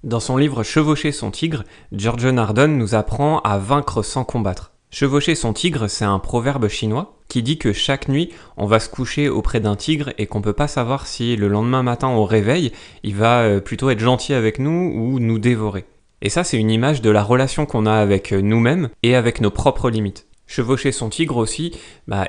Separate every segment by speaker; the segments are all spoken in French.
Speaker 1: Dans son livre Chevaucher son tigre, Giorgio Nardone nous apprend à vaincre sans combattre. Chevaucher son tigre, c'est un proverbe chinois qui dit que chaque nuit, on va se coucher auprès d'un tigre et qu'on peut pas savoir si le lendemain matin au réveil, il va plutôt être gentil avec nous ou nous dévorer. Et ça, c'est une image de la relation qu'on a avec nous-mêmes et avec nos propres limites. Chevaucher son tigre aussi,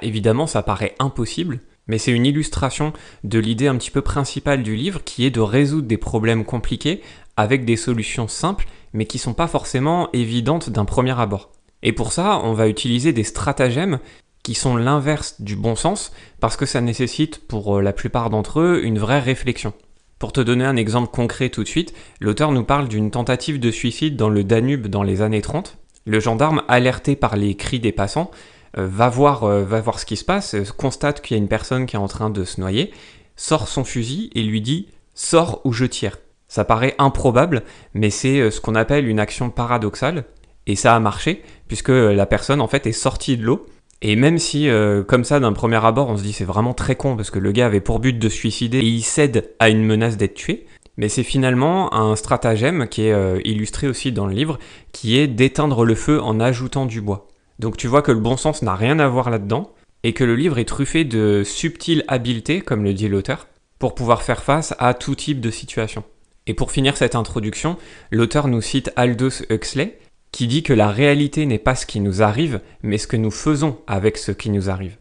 Speaker 1: évidemment, ça paraît impossible, mais c'est une illustration de l'idée un petit peu principale du livre qui est de résoudre des problèmes compliqués avec des solutions simples, mais qui sont pas forcément évidentes d'un premier abord. Et pour ça, on va utiliser des stratagèmes qui sont l'inverse du bon sens, parce que ça nécessite pour la plupart d'entre eux une vraie réflexion. Pour te donner un exemple concret tout de suite, l'auteur nous parle d'une tentative de suicide dans le Danube dans les années 30. Le gendarme, alerté par les cris des passants, va voir ce qui se passe, constate qu'il y a une personne qui est en train de se noyer, sort son fusil et lui dit « Sors ou je tire ». Ça paraît improbable, mais c'est ce qu'on appelle une action paradoxale, et ça a marché, puisque la personne en fait est sortie de l'eau, et même si comme ça d'un premier abord on se dit c'est vraiment très con, parce que le gars avait pour but de se suicider, et il cède à une menace d'être tué, mais c'est finalement un stratagème qui est illustré aussi dans le livre, qui est d'éteindre le feu en ajoutant du bois. Donc tu vois que le bon sens n'a rien à voir là-dedans, et que le livre est truffé de subtiles habiletés, comme le dit l'auteur, pour pouvoir faire face à tout type de situation. Et pour finir cette introduction, l'auteur nous cite Aldous Huxley, qui dit que la réalité n'est pas ce qui nous arrive, mais ce que nous faisons avec ce qui nous arrive.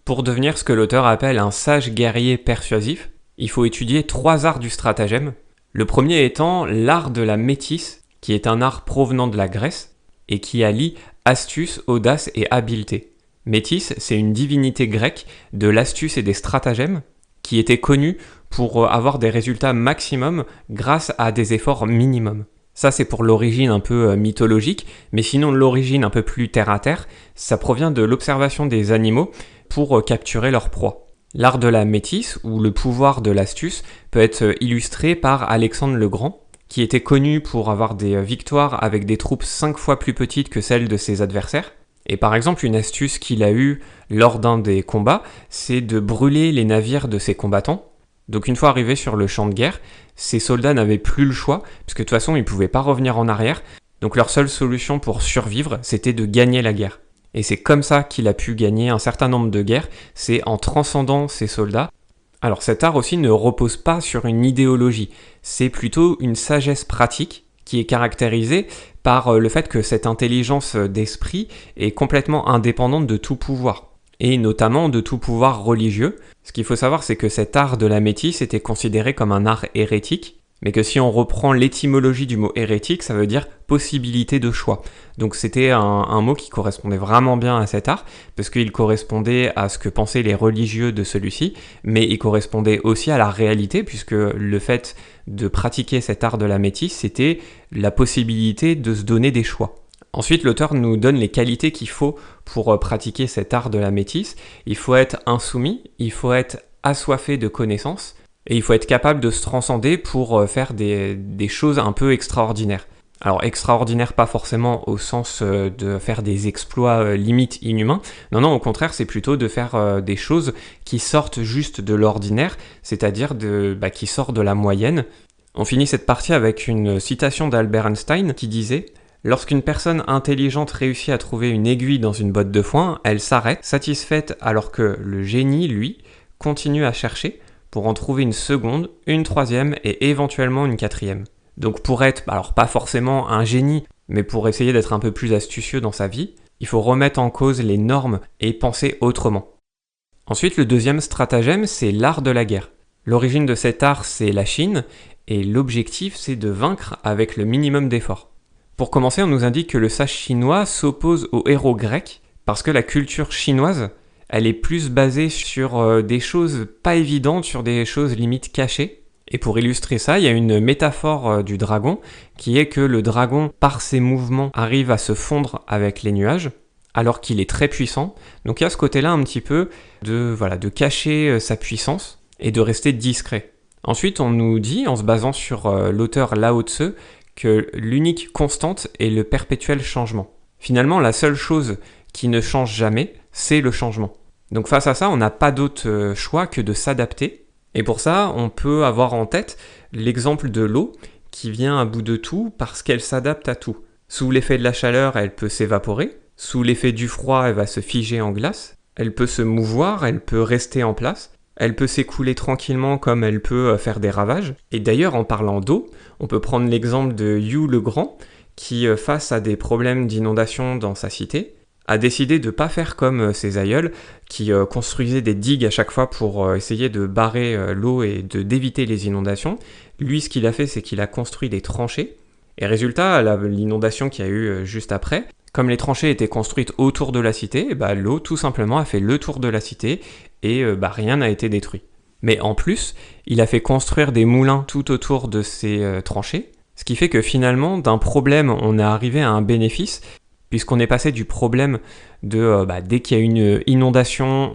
Speaker 1: Pour devenir ce que l'auteur appelle un sage guerrier persuasif, il faut étudier 3 arts du stratagème. Le premier étant l'art de la métisse, qui est un art provenant de la Grèce, et qui allie astuce, audace et habileté. Métis, c'est une divinité grecque de l'astuce et des stratagèmes, qui était connue pour avoir des résultats maximum grâce à des efforts minimums. Ça, c'est pour l'origine un peu mythologique, mais sinon l'origine un peu plus terre-à-terre, ça provient de l'observation des animaux pour capturer leur proie. L'art de la métisse, ou le pouvoir de l'astuce, peut être illustré par Alexandre le Grand, qui était connu pour avoir des victoires avec des troupes 5 fois plus petites que celles de ses adversaires. Et par exemple, une astuce qu'il a eue lors d'un des combats, c'est de brûler les navires de ses combattants. Donc une fois arrivés sur le champ de guerre, ces soldats n'avaient plus le choix, puisque de toute façon ils ne pouvaient pas revenir en arrière, donc leur seule solution pour survivre, c'était de gagner la guerre. Et c'est comme ça qu'il a pu gagner un certain nombre de guerres, c'est en transcendant ces soldats. Alors cet art aussi ne repose pas sur une idéologie, c'est plutôt une sagesse pratique qui est caractérisée par le fait que cette intelligence d'esprit est complètement indépendante de tout pouvoir, et notamment de tout pouvoir religieux. Ce qu'il faut savoir, c'est que cet art de la métisse était considéré comme un art hérétique, mais que si on reprend l'étymologie du mot hérétique, ça veut dire possibilité de choix. Donc c'était un mot qui correspondait vraiment bien à cet art, parce qu'il correspondait à ce que pensaient les religieux de celui-ci, mais il correspondait aussi à la réalité, puisque le fait de pratiquer cet art de la métisse, c'était la possibilité de se donner des choix. Ensuite, l'auteur nous donne les qualités qu'il faut pour pratiquer cet art de la métisse. Il faut être insoumis, il faut être assoiffé de connaissances, et il faut être capable de se transcender pour faire des choses un peu extraordinaires. Alors extraordinaire pas forcément au sens de faire des exploits limite inhumains, non, au contraire c'est plutôt de faire des choses qui sortent juste de l'ordinaire, c'est-à-dire qui sortent de la moyenne. On finit cette partie avec une citation d'Albert Einstein qui disait « Lorsqu'une personne intelligente réussit à trouver une aiguille dans une botte de foin, elle s'arrête, satisfaite, alors que le génie, lui, continue à chercher pour en trouver une seconde, une troisième et éventuellement une quatrième. » Donc pour être, alors pas forcément un génie, mais pour essayer d'être un peu plus astucieux dans sa vie, il faut remettre en cause les normes et penser autrement. Ensuite, le deuxième stratagème, c'est l'art de la guerre. L'origine de cet art, c'est la Chine, et l'objectif, c'est de vaincre avec le minimum d'efforts. Pour commencer, on nous indique que le sage chinois s'oppose au héros grec, parce que la culture chinoise, elle est plus basée sur des choses pas évidentes, sur des choses limite cachées. Et pour illustrer ça, il y a une métaphore du dragon, qui est que le dragon, par ses mouvements, arrive à se fondre avec les nuages, alors qu'il est très puissant. Donc il y a ce côté-là un petit peu de cacher sa puissance et de rester discret. Ensuite, on nous dit, en se basant sur l'auteur Lao Tse, que l'unique constante est le perpétuel changement. Finalement, la seule chose qui ne change jamais, c'est le changement. Donc face à ça, on n'a pas d'autre choix que de s'adapter. Et pour ça, on peut avoir en tête l'exemple de l'eau qui vient à bout de tout parce qu'elle s'adapte à tout. Sous l'effet de la chaleur, elle peut s'évaporer. Sous l'effet du froid, elle va se figer en glace. Elle peut se mouvoir, elle peut rester en place. Elle peut s'écouler tranquillement comme elle peut faire des ravages. Et d'ailleurs, en parlant d'eau, on peut prendre l'exemple de Hugh le Grand, qui, face à des problèmes d'inondation dans sa cité, a décidé de ne pas faire comme ses aïeuls, qui construisaient des digues à chaque fois pour essayer de barrer l'eau et d'éviter les inondations. Lui, ce qu'il a fait, c'est qu'il a construit des tranchées. Et résultat, l'inondation qu'il y a eu juste après, comme les tranchées étaient construites autour de la cité, l'eau tout simplement a fait le tour de la cité et rien n'a été détruit. Mais en plus, il a fait construire des moulins tout autour de ces tranchées, ce qui fait que finalement, d'un problème, on est arrivé à un bénéfice, puisqu'on est passé du problème de dès qu'il y a une inondation,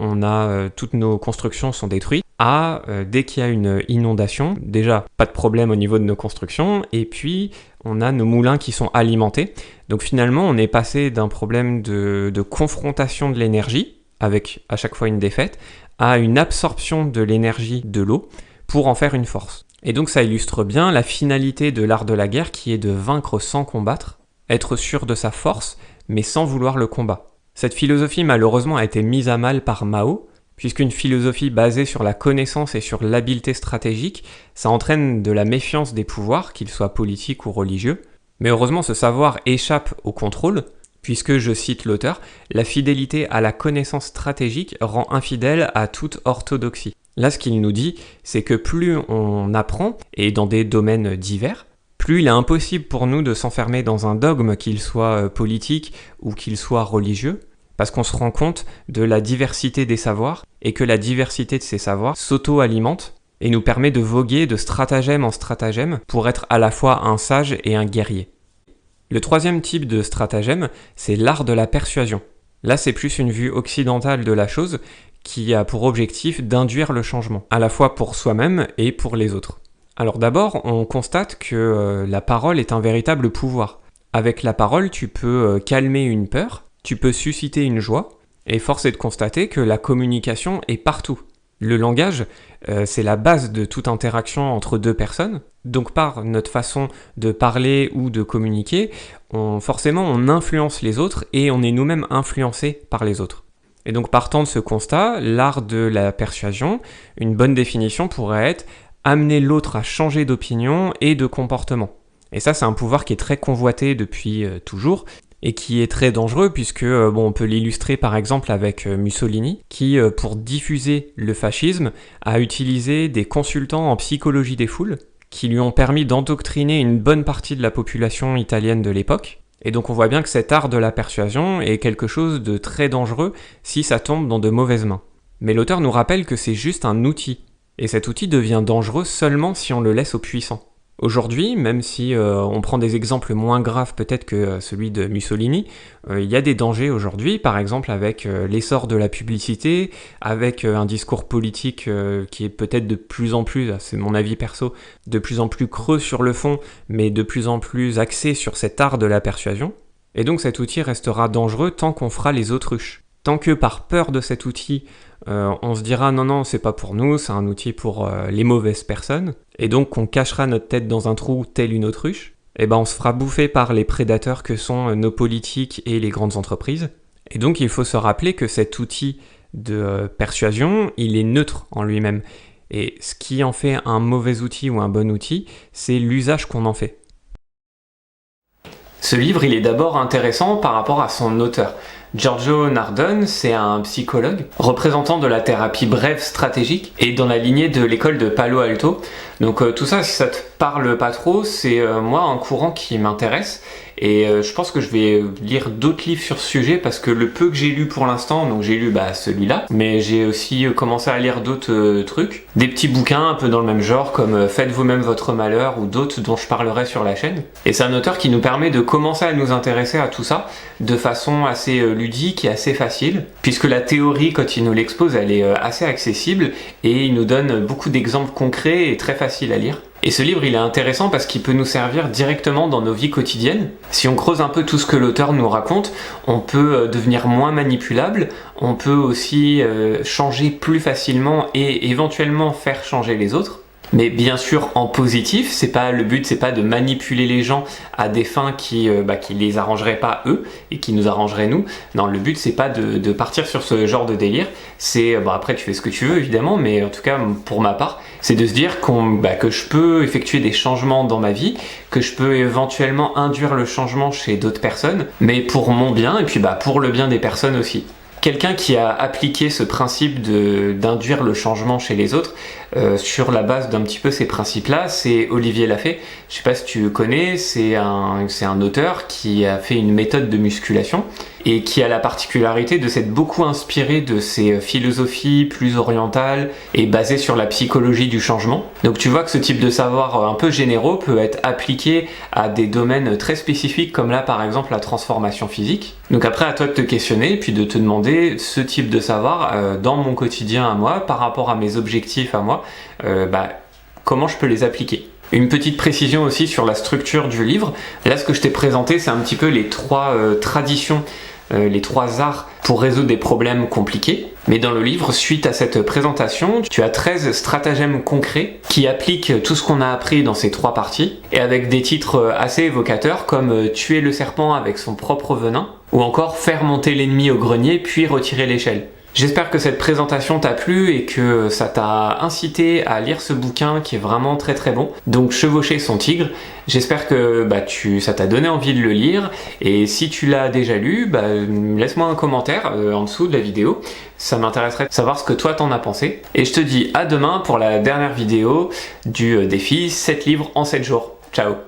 Speaker 1: toutes nos constructions sont détruites, à dès qu'il y a une inondation, déjà pas de problème au niveau de nos constructions, et puis on a nos moulins qui sont alimentés. Donc finalement, on est passé d'un problème de confrontation de l'énergie, avec à chaque fois une défaite, à une absorption de l'énergie de l'eau pour en faire une force. Et donc ça illustre bien la finalité de l'art de la guerre qui est de vaincre sans combattre, être sûr de sa force, mais sans vouloir le combat. Cette philosophie malheureusement a été mise à mal par Mao, puisqu'une philosophie basée sur la connaissance et sur l'habileté stratégique, ça entraîne de la méfiance des pouvoirs, qu'ils soient politiques ou religieux. Mais heureusement, ce savoir échappe au contrôle, puisque, je cite l'auteur, « la fidélité à la connaissance stratégique rend infidèle à toute orthodoxie ». Là, ce qu'il nous dit, c'est que plus on apprend, et dans des domaines divers, plus il est impossible pour nous de s'enfermer dans un dogme, qu'il soit politique ou qu'il soit religieux, parce qu'on se rend compte de la diversité des savoirs, et que la diversité de ces savoirs s'auto-alimente, et nous permet de voguer de stratagème en stratagème pour être à la fois un sage et un guerrier. Le troisième type de stratagème, c'est l'art de la persuasion. Là, c'est plus une vue occidentale de la chose qui a pour objectif d'induire le changement, à la fois pour soi-même et pour les autres. Alors d'abord, on constate que la parole est un véritable pouvoir. Avec la parole, tu peux calmer une peur, tu peux susciter une joie, et force est de constater que la communication est partout. Le langage, c'est la base de toute interaction entre deux personnes. Donc par notre façon de parler ou de communiquer, forcément on influence les autres et on est nous-mêmes influencés par les autres. Et donc partant de ce constat, l'art de la persuasion, une bonne définition pourrait être amener l'autre à changer d'opinion et de comportement. Et ça, c'est un pouvoir qui est très convoité depuis toujours, et qui est très dangereux puisque on peut l'illustrer par exemple avec Mussolini qui, pour diffuser le fascisme, a utilisé des consultants en psychologie des foules qui lui ont permis d'endoctriner une bonne partie de la population italienne de l'époque. Et donc on voit bien que cet art de la persuasion est quelque chose de très dangereux si ça tombe dans de mauvaises mains. Mais l'auteur nous rappelle que c'est juste un outil, et cet outil devient dangereux seulement si on le laisse aux puissants. Aujourd'hui, même si on prend des exemples moins graves peut-être que celui de Mussolini, il y a des dangers aujourd'hui, par exemple avec l'essor de la publicité, avec un discours politique qui est peut-être de plus en plus, c'est mon avis perso, de plus en plus creux sur le fond, mais de plus en plus axé sur cet art de la persuasion. Et donc cet outil restera dangereux tant qu'on fera les autruches. Tant que par peur de cet outil, on se dira non, c'est pas pour nous, c'est un outil pour les mauvaises personnes, et donc qu'on cachera notre tête dans un trou tel une autruche, et on se fera bouffer par les prédateurs que sont nos politiques et les grandes entreprises. Et donc il faut se rappeler que cet outil de persuasion, il est neutre en lui-même. Et ce qui en fait un mauvais outil ou un bon outil, c'est l'usage qu'on en fait. Ce livre, il est d'abord intéressant par rapport à son auteur. Giorgio Nardone, c'est un psychologue, représentant de la thérapie brève stratégique et dans la lignée de l'école de Palo Alto. Donc tout ça, si ça te parle pas trop, c'est moi un courant qui m'intéresse et je pense que je vais lire d'autres livres sur ce sujet parce que le peu que j'ai lu pour l'instant, donc j'ai lu celui-là, mais j'ai aussi commencé à lire d'autres trucs, des petits bouquins un peu dans le même genre comme Faites vous-même votre malheur ou d'autres dont je parlerai sur la chaîne. Et c'est un auteur qui nous permet de commencer à nous intéresser à tout ça de façon assez ludique et assez facile, puisque la théorie, quand il nous l'expose, elle est assez accessible et il nous donne beaucoup d'exemples concrets et très faciles à lire. Et ce livre, il est intéressant parce qu'il peut nous servir directement dans nos vies quotidiennes. Si on creuse un peu tout ce que l'auteur nous raconte, on peut devenir moins manipulable, on peut aussi changer plus facilement et éventuellement faire changer les autres. Mais bien sûr en positif, le but c'est pas de manipuler les gens à des fins qui les arrangeraient pas eux et qui nous arrangeraient nous. Non, le but c'est pas de partir sur ce genre de délire. C'est après tu fais ce que tu veux évidemment, mais en tout cas pour ma part, c'est de se dire que je peux effectuer des changements dans ma vie, que je peux éventuellement induire le changement chez d'autres personnes, mais pour mon bien et puis pour le bien des personnes aussi. Quelqu'un qui a appliqué ce principe d'induire le changement chez les autres sur la base d'un petit peu ces principes-là, c'est Olivier Lafay. Je sais pas si tu connais, c'est un auteur qui a fait une méthode de musculation et qui a la particularité de s'être beaucoup inspiré de ces philosophies plus orientales et basées sur la psychologie du changement. Donc tu vois que ce type de savoir un peu généraux peut être appliqué à des domaines très spécifiques comme là par exemple la transformation physique. Donc après à toi de te questionner puis de te demander ce type de savoir dans mon quotidien à moi par rapport à mes objectifs à moi, comment je peux les appliquer. Une petite précision aussi sur la structure du livre. Là, ce que je t'ai présenté, c'est un petit peu les trois traditions, les trois arts pour résoudre des problèmes compliqués. Mais dans le livre, suite à cette présentation, tu as 13 stratagèmes concrets qui appliquent tout ce qu'on a appris dans ces trois parties, et avec des titres assez évocateurs comme tuer le serpent avec son propre venin, ou encore faire monter l'ennemi au grenier puis retirer l'échelle. J'espère que cette présentation t'a plu et que ça t'a incité à lire ce bouquin qui est vraiment très très bon. Donc Chevaucher son tigre, j'espère que ça t'a donné envie de le lire, et si tu l'as déjà lu, laisse-moi un commentaire en dessous de la vidéo, ça m'intéresserait de savoir ce que toi t'en as pensé. Et je te dis à demain pour la dernière vidéo du défi 7 livres en 7 jours. Ciao.